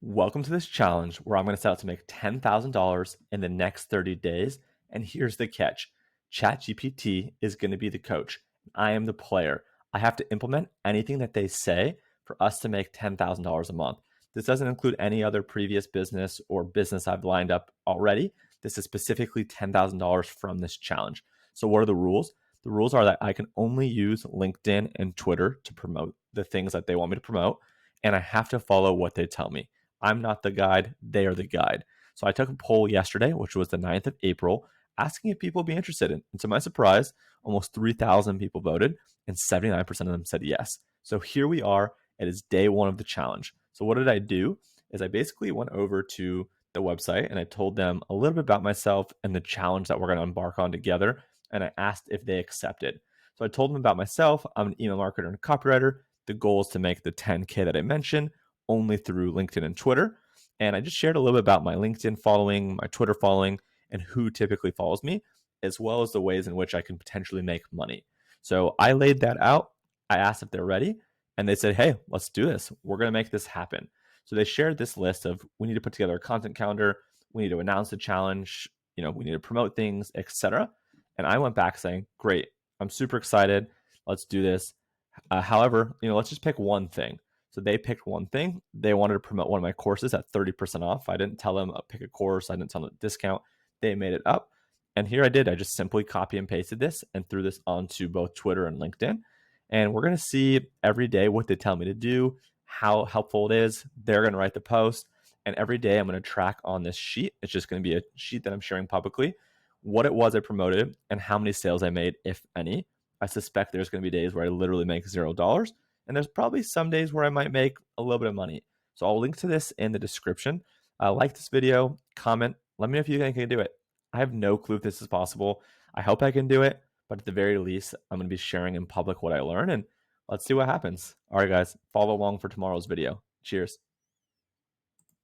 Welcome to this challenge where I'm going to set out to make $10,000 in the next 30 days. And here's the catch: ChatGPT is going to be the coach. I am the player. I have to implement anything that they say for us to make $10,000 a month. This doesn't include any other previous business or business I've lined up already. This is specifically $10,000 from this challenge. So, what are the rules? The rules are that I can only use LinkedIn and Twitter to promote the things that they want me to promote, and I have to follow what they tell me. I'm not the guide, they are the guide. So I took a poll yesterday, which was the 9th of April, asking if people would be interested in. And to my surprise, almost 3,000 people voted, and 79% of them said yes. So here we are. It is day one of the challenge. So what did I do? Is I basically went over to the website and I told them a little bit about myself and the challenge that we're going to embark on together. And I asked if they accepted. So I told them about myself. I'm an email marketer and a copywriter. The goal is to make the 10K that I mentioned only through LinkedIn and Twitter. And I just shared a little bit about my LinkedIn following, my Twitter following, and who typically follows me, as well as the ways in which I can potentially make money. So I laid that out. I asked if they're ready, and they said, hey, let's do this. We're going to make this happen. So they shared this list of we need to put together a content calendar, we need to announce the challenge, we need to promote things, etc. And I went back saying, great, I'm super excited. Let's do this. However, let's just pick one thing. So they picked one thing. They wanted to promote one of my courses at 30% off. I didn't tell them pick a course. I didn't tell them a discount. They made it up. And here I did. I just simply copy and pasted this and threw this onto both Twitter and LinkedIn. And we're going to see every day what they tell me to do, how helpful it is. They're going to write the post. And every day I'm going to track on this sheet. It's just going to be a sheet that I'm sharing publicly, what it was I promoted and how many sales I made, if any. I suspect there's going to be days where I literally make $0. And there's probably some days where I might make a little bit of money. So I'll link to this in the description. Like this video, comment, let me know if you think I can do it. I have no clue if this is possible. I hope I can do it, but at the very least, I'm going to be sharing in public what I learn, and let's see what happens. All right, guys, follow along for tomorrow's video. Cheers.